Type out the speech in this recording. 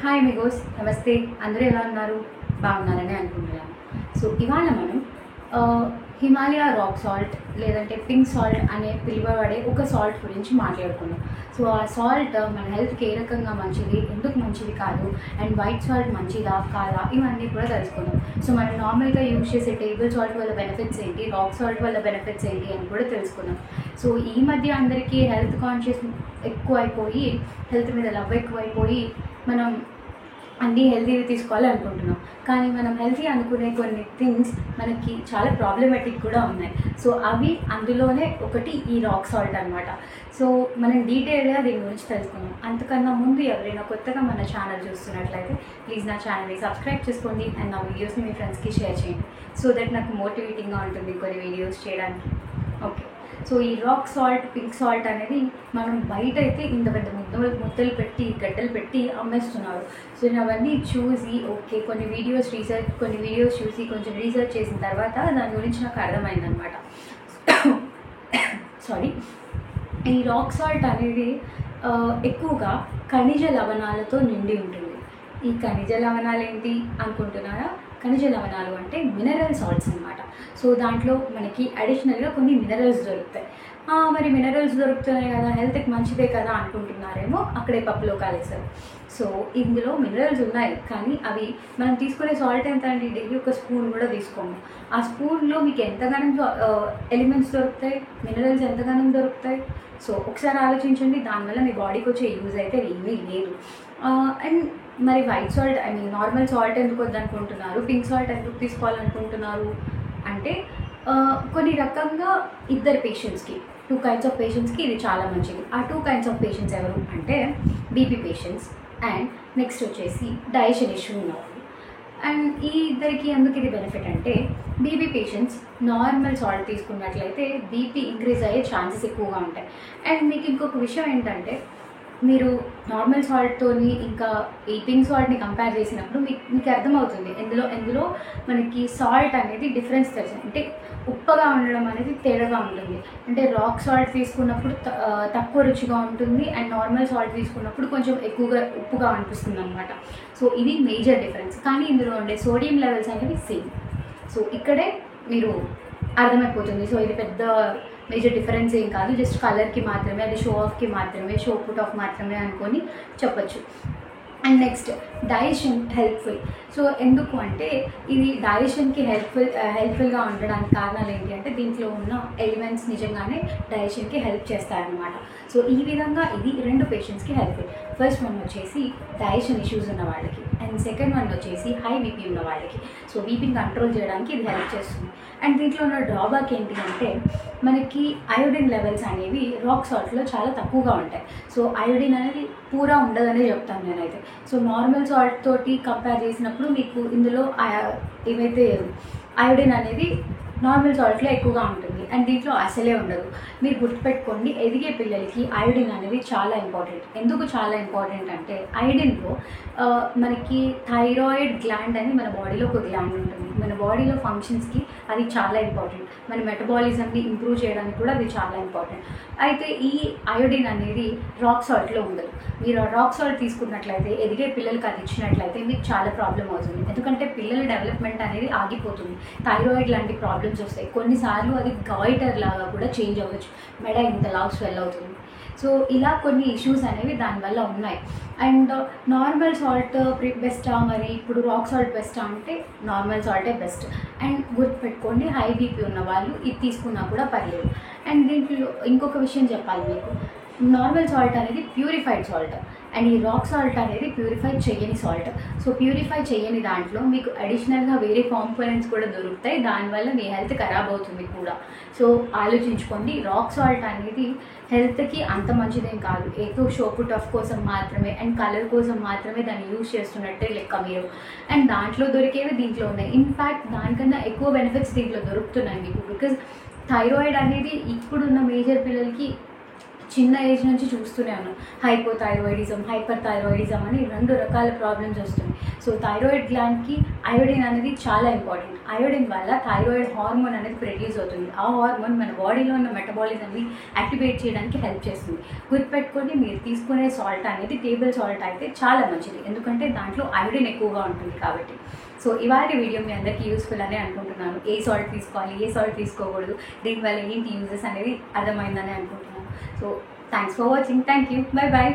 Hi మిగోస్, నమస్తే. అందరూ ఎలా ఉన్నారు? బాగున్నారని అనుకుంటున్నాను. సో ఇవాళ మనం హిమాలయ రాక్ సాల్ట్ లేదంటే పింక్ సాల్ట్ అనే పిలువబడే ఒక సాల్ట్ గురించి మాట్లాడుకుందాం. సో ఆ సాల్ట్ మన హెల్త్కి ఏ రకంగా మంచిది, ఎందుకు మంచిది కాదు, అండ్ వైట్ సాల్ట్ మంచిదా కాదా, ఇవన్నీ కూడా తెలుసుకుందాం. సో మనం నార్మల్గా యూజ్ చేసే టేబుల్ సాల్ట్ వల్ల బెనిఫిట్స్ ఏంటి, రాక్ సాల్ట్ వల్ల బెనిఫిట్స్ ఏంటి అని కూడా తెలుసుకుందాం. సో ఈ మధ్య అందరికీ హెల్త్ కాన్షియస్ ఎక్కువైపోయి, హెల్త్ మీద లవ్ ఎక్కువైపోయి మనం అన్నీ హెల్తీగా తీసుకోవాలి అనుకుంటున్నాం. కానీ మనం హెల్తీ అనుకునే కొన్ని థింగ్స్ మనకి చాలా ప్రాబ్లమాటిక్ కూడా ఉన్నాయి. సో అవి అందులోనే ఒకటి ఈ రాక్ సాల్ట్ అనమాట. సో మనం డీటెయిల్గా దీని గురించి తెలుసుకుందాం. అంతకన్నా ముందు ఎవరైనా కొత్తగా మన ఛానల్ చూస్తున్నట్లయితే ప్లీజ్ నా ఛానల్ని సబ్స్క్రైబ్ చేసుకోండి అండ్ నా వీడియోస్ని మీ ఫ్రెండ్స్కి షేర్ చేయండి. సో దట్ నాకు మోటివేటింగ్గా ఉంటుంది కొన్ని వీడియోస్ చేయడానికి. ఓకే, సో ఈ రాక్ సాల్ట్, పింక్ సాల్ట్ అనేది మనం బయట అయితే ఇంత పెద్ద ముద్దలు పెట్టి గడ్డలు పెట్టి అమ్మేస్తున్నారు. సో నేను అవన్నీ చూసి ఓకే కొన్ని వీడియోస్ చూసి కొంచెం రీసెర్చ్ చేసిన తర్వాత దాని గురించి నాకు అర్థమైందనమాట. సారీ, ఈ రాక్ సాల్ట్ అనేది ఎక్కువగా ఖనిజ లవణాలతో నిండి ఉంటుంది. ఈ ఖనిజ లవణాలు ఏంటి అనుకుంటున్నారా? ఖనిజ లవణాలు అంటే మినరల్ సాల్ట్స్ అనమాట. సో దాంట్లో మనకి అడిషనల్గా కొన్ని మినరల్స్ దొరుకుతాయి. మరి మినరల్స్ దొరుకుతున్నాయి కదా, హెల్త్కి మంచిదే కదా అనుకుంటున్నారేమో, అక్కడే పప్పులో కాలేస్తారు. సో ఇందులో మినరల్స్ ఉన్నాయి, కానీ అవి మనం తీసుకునే సాల్ట్ ఎంత అండి, డైలీ ఒక స్పూన్ కూడా తీసుకోము. ఆ స్పూన్లో మీకు ఎంతగానో ఎలిమెంట్స్ దొరుకుతాయి, మినరల్స్ ఎంతగానో దొరుకుతాయి. సో ఒకసారి ఆలోచించండి, దానివల్ల మీ బాడీకి వచ్చే యూజ్ అయితే ఏమీ లేదు. అండ్ మరి వైట్ సాల్ట్, నార్మల్ సాల్ట్ ఎందుకు వద్దనుకుంటున్నారు, పింక్ సాల్ట్ ఎందుకు తీసుకోవాలనుకుంటున్నారు అంటే కొన్ని రకంగా ఇద్దరు పేషెంట్స్కి, 2 kinds ఆఫ్ పేషెంట్స్కి ఇది చాలా మంచిది. ఆ 2 kinds ఆఫ్ పేషెంట్స్ ఎవరు అంటే బీపీ పేషెంట్స్ అండ్ నెక్స్ట్ వచ్చేసి డైజెషన్ ఇష్యూ ఉన్నవాళ్ళు. అండ్ ఈ ఇద్దరికి ఎందుకు ఇది బెనిఫిట్ అంటే బీపీ పేషెంట్స్ నార్మల్ సాల్ట్ తీసుకున్నట్లయితే బీపీ ఇంక్రీజ్ అయ్యే ఛాన్సెస్ ఎక్కువగా ఉంటాయి. అండ్ మీకు ఇంకొక విషయం ఏంటంటే, మీరు నార్మల్ సాల్ట్తోని ఇంకా ఈ పింక్ సాల్ట్ని కంపేర్ చేసినప్పుడు మీకు అర్థమవుతుంది ఎందులో మనకి సాల్ట్ అనేది డిఫరెన్స్ తెలుసు. అంటే ఉప్పగా ఉండడం అనేది తేడాగా ఉంటుంది. అంటే రాక్ సాల్ట్ తీసుకున్నప్పుడు తక్కువ రుచిగా ఉంటుంది, అండ్ నార్మల్ సాల్ట్ తీసుకున్నప్పుడు కొంచెం ఎక్కువగా ఉప్పుగా అనిపిస్తుంది అనమాట. సో ఇది మేజర్ డిఫరెన్స్. కానీ ఇందులో ఉండే సోడియం లెవెల్స్ అనేవి సేమ్. సో ఇక్కడే మీరు అర్థమైపోతుంది. సో ఇది పెద్ద మేజర్ డిఫరెన్స్ ఏం కాదు, జస్ట్ కలర్కి మాత్రమే, అది షో ఆఫ్కి మాత్రమే, షో పుట్ ఆఫ్ మాత్రమే అనుకొని చెప్పచ్చు. And next digestion helpful. So ఎందుకు అంటే ఇది డైజెషన్కి హెల్ప్ఫుల్గా ఉండడానికి కారణాలు ఏంటి అంటే దీంట్లో ఉన్న ఎలిమెంట్స్ నిజంగానే డైజెషన్కి హెల్ప్ చేస్తాయన్నమాట. సో ఈ విధంగా ఇది 2 పేషెంట్స్కి హెల్ప్ఫుల్. ఫస్ట్ వన్ వచ్చేసి డైజెషన్ ఇష్యూస్ ఉన్న వాళ్ళకి, అండ్ సెకండ్ వన్ వచ్చేసి హై బీపీ ఉన్న వాళ్ళకి. సో బీపీని కంట్రోల్ చేయడానికి ఇది హెల్ప్ చేస్తుంది. అండ్ దీంట్లో ఉన్న డ్రాబ్యాక్ ఏంటి అంటే మనకి అయోడిన్ లెవెల్స్ అనేవి రాక్ సాల్ట్లో చాలా తక్కువగా ఉంటాయి. సో అయోడిన్ అనేది పూరా ఉండదనే చెప్తాను నేనైతే. సో నార్మల్ సాల్ట్ తోటి కంపేర్ చేసినప్పుడు మీకు ఇందులో ఏవైతే అయోడిన్ అనేది నార్మల్ సాల్ట్లో ఎక్కువగా ఉంటుంది, అండ్ దీంట్లో అసలే ఉండదు. మీరు గుర్తుపెట్టుకోండి, ఎదిగే పిల్లలకి అయోడిన్ అనేది చాలా ఇంపార్టెంట్. ఎందుకు చాలా ఇంపార్టెంట్ అంటే అయోడిన్లో మనకి థైరాయిడ్ గ్లాండ్ అని మన బాడీలో ఒక గ్లాండ్ ఉంటుంది. మన బాడీలో ఫంక్షన్స్కి అది చాలా ఇంపార్టెంట్. మన మెటబాలిజంని ఇంప్రూవ్ చేయడానికి కూడా అది చాలా ఇంపార్టెంట్. అయితే ఈ అయోడిన్ అనేది రాక్ సాల్ట్లో ఉండదు. మీరు రాక్ సాల్ట్ తీసుకున్నట్లయితే, ఎదిగే పిల్లలకి అది ఇచ్చినట్లయితే మీకు చాలా ప్రాబ్లం అవుతుంది. ఎందుకంటే పిల్లల డెవలప్మెంట్ అనేది ఆగిపోతుంది. థైరాయిడ్ లాంటి ప్రాబ్లమ్స్ వస్తాయి. కొన్నిసార్లు అది గాయిటర్ లాగా కూడా చేంజ్ అవ్వచ్చు, మెడ ఇంతలా స్వెల్ అవుతుంది. సో ఇలా కొన్ని ఇష్యూస్ అనేవి దానివల్ల ఉన్నాయి. అండ్ నార్మల్ సాల్ట్ బెస్టా, మరి ఇప్పుడు రాక్ సాల్ట్ బెస్టా అంటే నార్మల్ సాల్టే బెస్ట్. అండ్ గుర్తుపెట్టుకోండి, హై బీపీ ఉన్న వాళ్ళు ఇది తీసుకున్నా కూడా పర్లేదు. అండ్ దీంట్లో ఇంకొక విషయం చెప్పాలి మీకు, నార్మల్ సాల్ట్ అనేది ప్యూరిఫైడ్ సాల్ట్, అండ్ ఈ రాక్ సాల్ట్ అనేది ప్యూరిఫై చేయని సాల్ట్. సో ప్యూరిఫై చేయని దాంట్లో మీకు అడిషనల్గా వేరే కాంపోనెంట్స్ కూడా దొరుకుతాయి, దానివల్ల మీ హెల్త్ ఖరాబ్ అవుతుంది కూడా. సో ఆలోచించుకోండి, రాక్ సాల్ట్ అనేది హెల్త్కి అంత మంచిదేం కాదు. ఏదో షో పుట్ ఆఫ్ కోసం మాత్రమే అండ్ కలర్ కోసం మాత్రమే దాన్ని యూజ్ చేస్తున్నట్టే లెక్క మీరు. అండ్ దాంట్లో దొరికేవి దీంట్లో ఉన్నాయి. ఇన్ఫ్యాక్ట్ దానికన్నా ఎక్కువ బెనిఫిట్స్ దీంట్లో దొరుకుతున్నాయి మీకు. బికాజ్ థైరాయిడ్ అనేది ఇప్పుడున్న మేజర్ పిల్లలకి చిన్న ఏజ్ నుంచి చూస్తూనే ఉన్నాం. హైపోథైరాయిడిజం, హైపర్ థైరాయిడిజం అని 2 రకాల ప్రాబ్లమ్స్ వస్తున్నాయి. సో థైరాయిడ్ గ్లాండ్కి అయోడిన్ అనేది చాలా ఇంపార్టెంట్. అయోడిన్ వల్ల థైరాయిడ్ హార్మోన్ అనేది ప్రొడ్యూస్ అవుతుంది. ఆ హార్మోన్ మన బాడీలో ఉన్న మెటబాలిజంని యాక్టివేట్ చేయడానికి హెల్ప్ చేస్తుంది. గుర్తుపెట్టుకొని మీరు తీసుకునే సాల్ట్ అనేది టేబుల్ సాల్ట్ అయితే చాలా మంచిది, ఎందుకంటే దాంట్లో అయోడిన్ ఎక్కువగా ఉంటుంది కాబట్టి. సో ఇవాళ వీడియో మీ అందరికీ యూస్ఫుల్ అని అనుకుంటున్నాను. ఏ సాల్ట్ తీసుకోవాలి, ఏ సాల్ట్ తీసుకోకూడదు, దీనివల్ల ఏంటి యూజెస్ అనేది అర్థమైందని అనుకుంటున్నాను. So thanks for watching. Thank you. Bye bye.